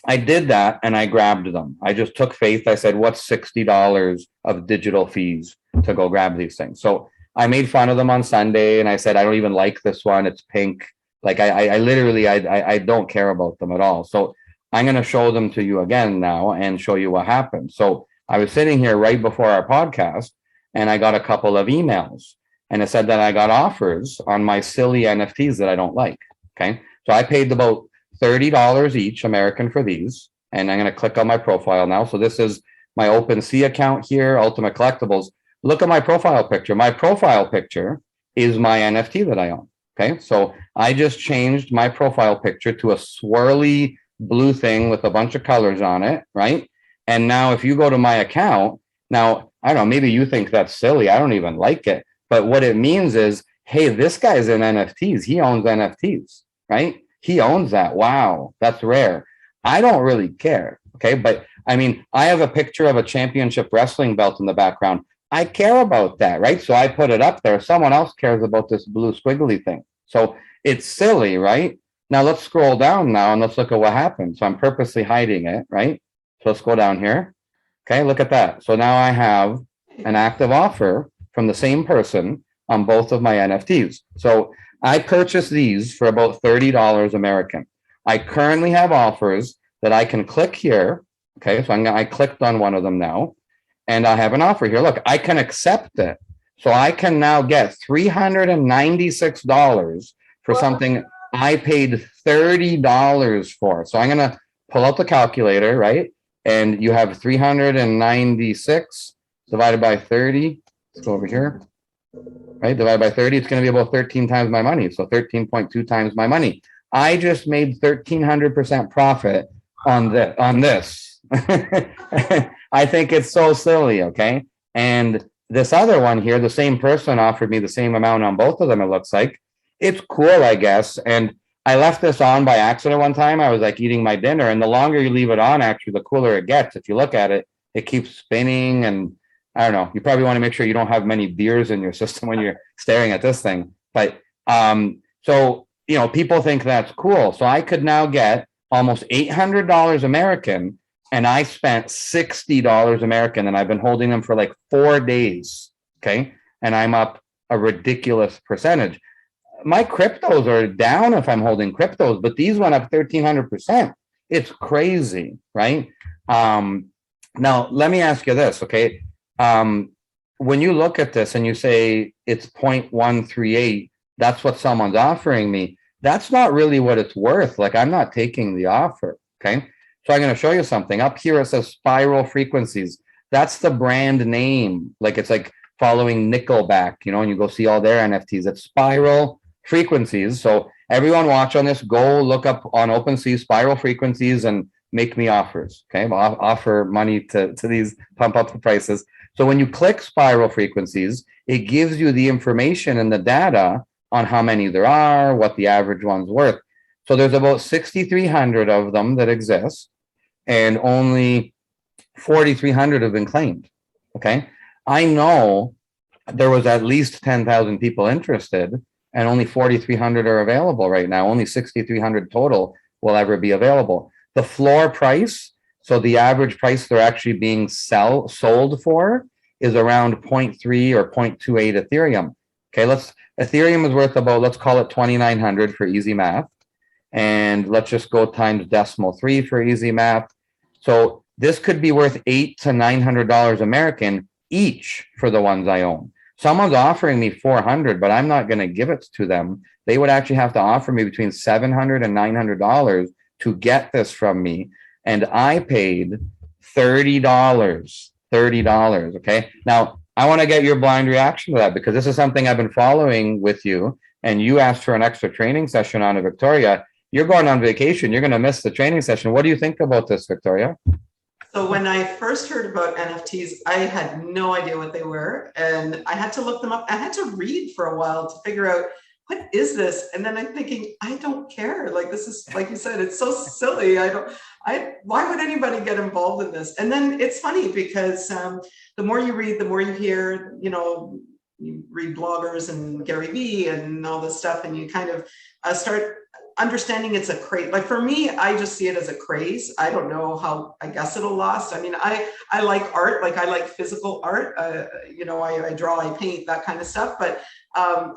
I did that and I grabbed them. I just took faith. I said, what's $60 of digital fees to go grab these things? So I made fun of them on Sunday and I said, I don't even like this one. It's pink. Like I literally don't care about them at all. So I'm going to show them to you again now and show you what happened. So I was sitting here right before our podcast and I got a couple of emails and it said that I got offers on my silly NFTs that I don't like. Okay. So I paid about $30 each American for these. And I'm going to click on my profile now. So this is my OpenSea account here, Ultimate Collectibles. Look at my profile picture. My profile picture is my NFT that I own. Okay. So I just changed my profile picture to a swirly blue thing with a bunch of colors on it. Right. And now if you go to my account, now, I don't know, maybe you think that's silly. I don't even like it. But what it means is, hey, this guy's in NFTs. He owns NFTs, right? He owns that. Wow, that's rare. I don't really care. Okay. But I mean, I have a picture of a championship wrestling belt in the background. I care about that, right? So I put it up there. Someone else cares about this blue squiggly thing. So it's silly, right? Now let's scroll down now and let's look at what happened. So I'm purposely hiding it, right? So let's go down here. Okay, look at that. So now I have an active offer from the same person on both of my NFTs. So I purchased these for about $30 American. I currently have offers that I can click here. Okay, so I clicked on one of them now, and I have an offer here. Look, I can accept it. So I can now get $396 for something I paid $30 for. So I'm going to pull out the calculator, right? And you have 396 divided by 30. Let's go over here, right? Divided by 30, it's going to be about 13 times my money. So 13.2 times my money. I just made 1,300% profit on this. I think it's so silly, okay? And this other one here, the same person offered me the same amount on both of them, it looks like. It's cool, I guess. And I left this on by accident one time. I was like eating my dinner, and the longer you leave it on, actually, the cooler it gets. If you look at it, it keeps spinning, and I don't know. You probably want to make sure you don't have many beers in your system when you're staring at this thing. But so, you know, people think that's cool. So I could now get almost $800 American, and I spent $60 American, and I've been holding them for like 4 days. Okay. And I'm up a ridiculous percentage. My cryptos are down if I'm holding cryptos, but these went up 1,300%. It's crazy, right? Now, let me ask you this, okay? When you look at this and you say it's 0.138, that's what someone's offering me. That's not really what it's worth. Like, I'm not taking the offer, okay? So I'm going to show you something. Up here, it says Spiral Frequencies. That's the brand name. Like, it's like following Nickelback, you know, and you go see all their NFTs. It's Spiral Frequencies. So everyone watch on this, go look up on OpenSea Spiral Frequencies and make me offers, okay? I'll offer money to these, pump up the prices. So when you click Spiral Frequencies, it gives you the information and the data on how many there are, what the average one's worth. So there's about 6,300 of them that exist, and only 4,300 have been claimed, okay? I know there was at least 10,000 people interested, and only 4,300 are available right now. Only 6,300 total will ever be available. The floor price, so the average price they're actually being sold for, is around 0.3 or 0.28 Ethereum. Okay, Ethereum is worth about, let's call it 2,900 for easy math. And let's just go times decimal 3 for easy math. So this could be worth $800 to $900 American each for the ones I own. Someone's offering me 400, but I'm not going to give it to them. They would actually have to offer me between $700 and $900 to get this from me. And I paid $30. Okay. Now, I want to get your blind reaction to that, because this is something I've been following with you, and you asked for an extra training session on it, Victoria. You're going on vacation. You're going to miss the training session. What do you think about this, Victoria? So when I first heard about NFTs, I had no idea what they were, and I had to look them up. I had to read for a while to figure out, what is this? And then I'm thinking, I don't care. Like, this is, like you said, it's so silly. Why would anybody get involved in this? And then it's funny because the more you read, the more you hear, you know, you read bloggers and Gary Vee and all this stuff, and you kind of start understanding it's a craze. Like, for me, I just see it as a craze. I don't know how, I guess it'll last. I mean, I like art, like I like physical art. You know, I draw, I paint, that kind of stuff. But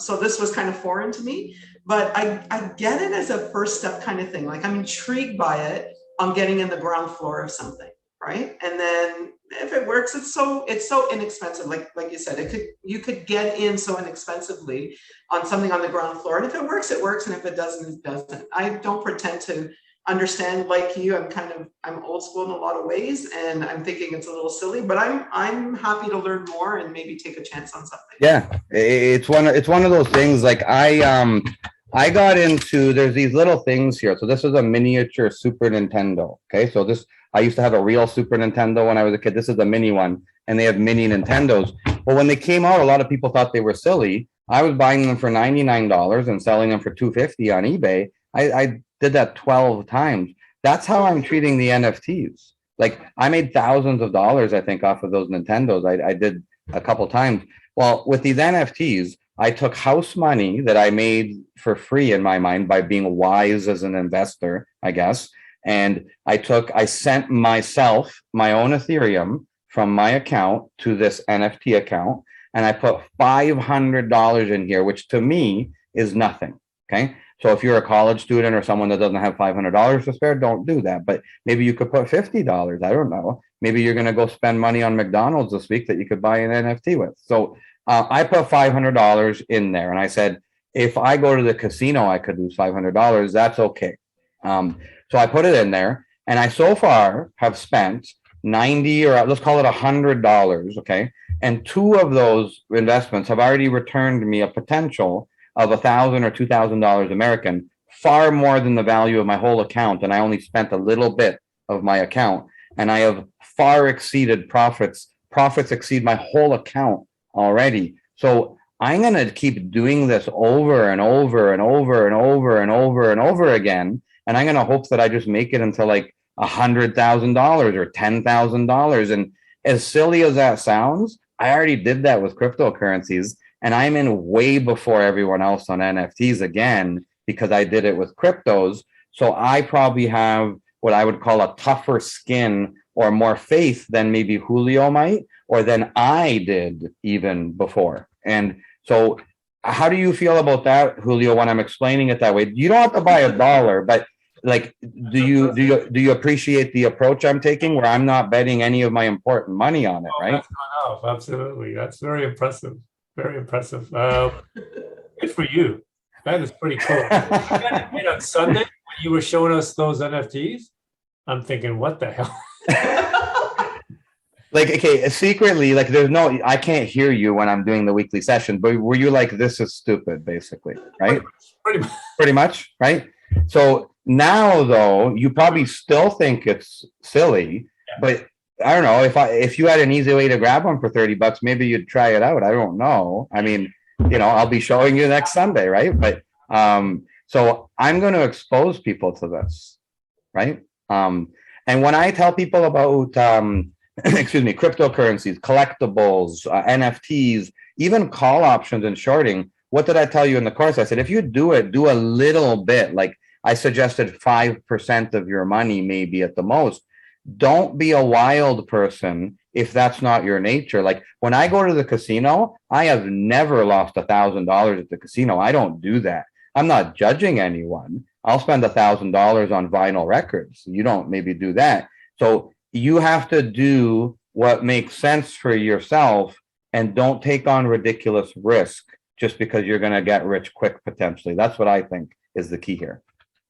so this was kind of foreign to me, but I get it as a first step kind of thing. Like, I'm intrigued by it on getting in the ground floor of something, right? And then if it works, it's so inexpensive. Like you said, you could get in so inexpensively on something on the ground floor. And if it works, it works. And if it doesn't, it doesn't. I don't pretend to understand like you. I'm old school in a lot of ways, and I'm thinking it's a little silly, but I'm happy to learn more and maybe take a chance on something. Yeah, it's one of those things. Like, I got into, there's these little things here. So this is a miniature Super Nintendo. Okay, so I used to have a real Super Nintendo when I was a kid. This is a mini one, and they have mini Nintendos. But when they came out, a lot of people thought they were silly. I was buying them for $99 and selling them for $250 on eBay. I did that 12 times. That's how I'm treating the NFTs. Like, I made thousands of dollars, I think, off of those Nintendos. I did a couple times. Well, with these NFTs, I took house money that I made for free in my mind by being wise as an investor, I guess. And I sent myself my own Ethereum from my account to this NFT account. And I put $500 in here, which to me is nothing. Okay. So if you're a college student or someone that doesn't have $500 to spare, don't do that. But maybe you could put $50. I don't know. Maybe you're going to go spend money on McDonald's this week that you could buy an NFT with. So I put $500 in there, and I said, if I go to the casino, I could lose $500. That's okay. So I put it in there, and I so far have spent 90, or let's call it $100. Okay. And two of those investments have already returned me a potential of $1,000 or $2,000 American, far more than the value of my whole account. And I only spent a little bit of my account, and I have far exceeded profits. Profits exceed my whole account already. So I'm going to keep doing this over and over and over and over and over and over again. And I'm going to hope that I just make it into like $100,000 or $10,000. And as silly as that sounds, I already did that with cryptocurrencies, and I'm in way before everyone else on NFTs again, because I did it with cryptos. So I probably have what I would call a tougher skin or more faith than maybe Julio might, or than I did even before. And so how do you feel about that, Julio, when I'm explaining it that way? You don't have to buy $1, but like, do you appreciate the approach I'm taking, where I'm not betting any of my important money on it, right? That's gone off. Absolutely. That's very impressive. Very impressive. Good for you. That is pretty cool. On Sunday, when you were showing us those NFTs, I'm thinking, what the hell? Like, okay, secretly, like, I can't hear you when I'm doing the weekly session, but were you like, this is stupid, basically, right? Pretty much, right? So now, though, you probably still think it's silly, but I don't know, if you had an easy way to grab one for $30, maybe you'd try it out. I don't know. I mean, I'll be showing you next Sunday, right? But so I'm going to expose people to this, right? And when I tell people about cryptocurrencies, collectibles, NFTs, even call options and shorting, what did I tell you in the course? I said, if you do it, do a little bit. Like I suggested 5% of your money, maybe at the most. Don't be a wild person if that's not your nature. Like when I go to the casino, I have never lost $1,000 at the casino. I don't do that. I'm not judging anyone. I'll spend $1,000 on vinyl records. You don't maybe do that. So you have to do what makes sense for yourself, and don't take on ridiculous risk just because you're going to get rich quick, potentially. That's what I think is the key here.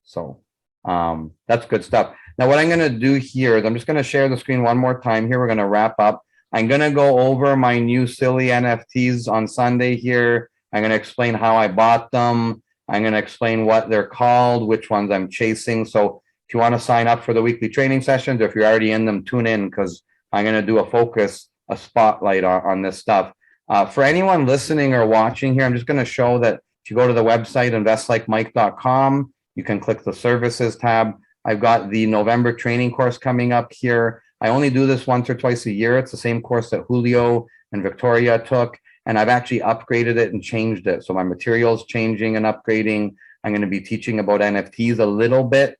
So that's good stuff. Now, what I'm going to do here is I'm just going to share the screen one more time here. We're going to wrap up. I'm going to go over my new silly NFTs on Sunday here. I'm going to explain how I bought them. I'm going to explain what they're called, which ones I'm chasing. So if you want to sign up for the weekly training sessions, or if you're already in them, tune in, because I'm going to do a spotlight on this stuff. For anyone listening or watching here, I'm just going to show that if you go to the website, investlikemike.com, you can click the services tab. I've got the November training course coming up here. I only do this once or twice a year. It's the same course that Julio and Victoria took, and I've actually upgraded it and changed it. So my material's changing and upgrading. I'm going to be teaching about NFTs a little bit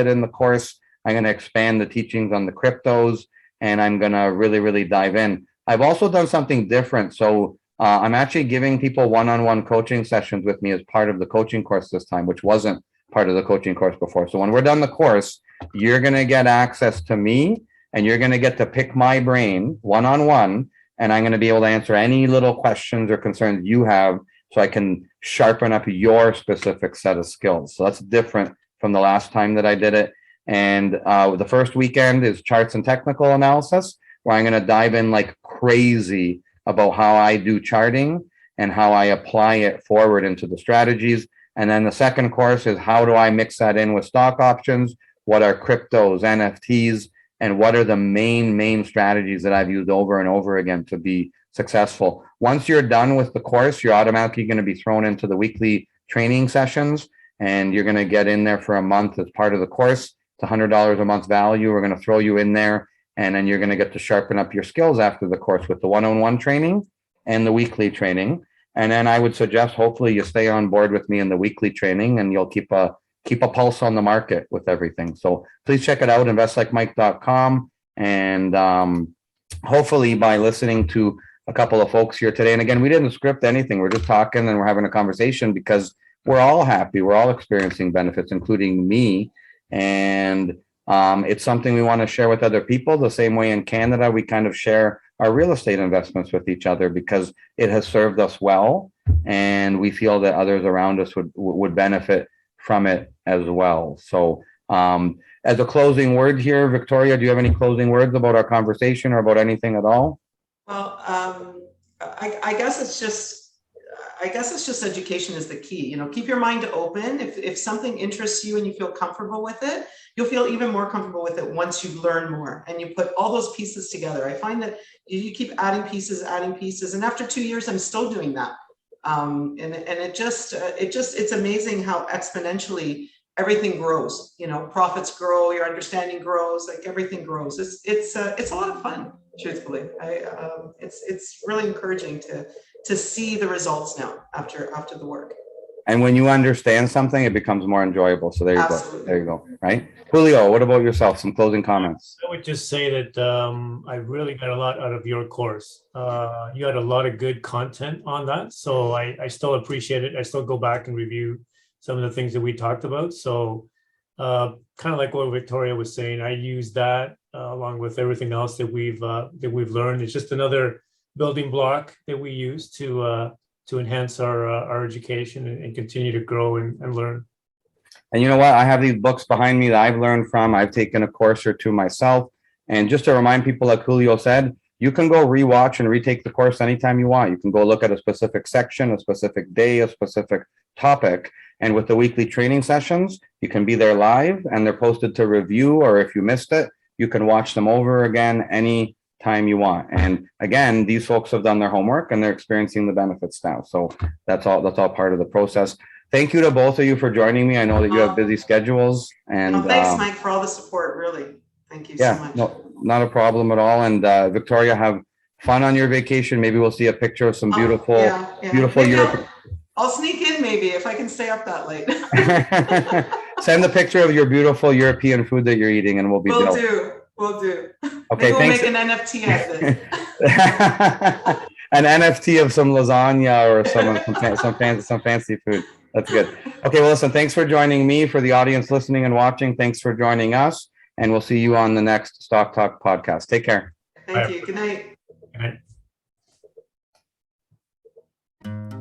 in the course. I'm going to expand the teachings on the cryptos, and I'm going to really, really dive in. I've also done something different. So I'm actually giving people one-on-one coaching sessions with me as part of the coaching course this time, which wasn't part of the coaching course before. So when we're done the course, you're going to get access to me, and you're going to get to pick my brain one-on-one, and I'm going to be able to answer any little questions or concerns you have, so I can sharpen up your specific set of skills. So that's different from the last time that I did it. And the first weekend is charts and technical analysis, where I'm going to dive in like crazy about how I do charting and how I apply it forward into the strategies. And then the second course is how do I mix that in with stock options? What are cryptos, NFTs, and what are the main strategies that I've used over and over again to be successful? Once you're done with the course, you're automatically going to be thrown into the weekly training sessions, and you're going to get in there for a month as part of the course. It's $100 a month value. We're going to throw you in there, and then you're going to get to sharpen up your skills after the course with the one-on-one training and the weekly training. And then I would suggest hopefully you stay on board with me in the weekly training, and you'll keep a pulse on the market with everything. So please check it out, investlikemike.com. And hopefully by listening to a couple of folks here today, and again, we didn't script anything. We're just talking and we're having a conversation, because we're all happy. We're all experiencing benefits, including me. And it's something we want to share with other people. The same way in Canada, we kind of share our real estate investments with each other because it has served us well, and we feel that others around us would benefit from it as well. So as a closing word here, Victoria, do you have any closing words about our conversation or about anything at all? Well, I guess it's just education is the key. You know, keep your mind open. If something interests you and you feel comfortable with it, you'll feel even more comfortable with it once you learn more and you put all those pieces together. I find that you keep adding pieces, and after 2 years, I'm still doing that. And it's amazing how exponentially everything grows. You know, profits grow, your understanding grows, like everything grows. It's a lot of fun, truthfully. It's really encouraging to see the results now after the work. And when you understand something, it becomes more enjoyable. So there you Absolutely. go. There you go. Right. Julio, what about yourself? Some closing comments. I would just say that I really got a lot out of your course. You had a lot of good content on that. So I still appreciate it. I still go back and review some of the things that we talked about. So kind of like what Victoria was saying, I use that along with everything else that we've learned. It's just another building block that we use to enhance our education and continue to grow and learn. And you know what? I have these books behind me that I've learned from. I've taken a course or two myself. And just to remind people, like Julio said, you can go rewatch and retake the course anytime you want. You can go look at a specific section, a specific day, a specific topic. And with the weekly training sessions, you can be there live and they're posted to review, or if you missed it, you can watch them over again any time you want. And again, these folks have done their homework and they're experiencing the benefits now. So that's all part of the process. Thank you to both of you for joining me. I know that you have busy schedules. And thanks, Mike, for all the support. Really, thank you so much. No, not a problem at all. And Victoria, have fun on your vacation. Maybe we'll see a picture of some beautiful Europe. I'll sneak in maybe if I can stay up that late. Send the picture of your beautiful European food that you're eating, and we'll be. We'll do. Okay, maybe we'll make an NFT out of it. An NFT of some lasagna or some fancy food. That's good. Okay, well, listen, thanks for joining me. For the audience listening and watching, thanks for joining us. And we'll see you on the next Stock Talk podcast. Take care. Thank you. Good night. Good night.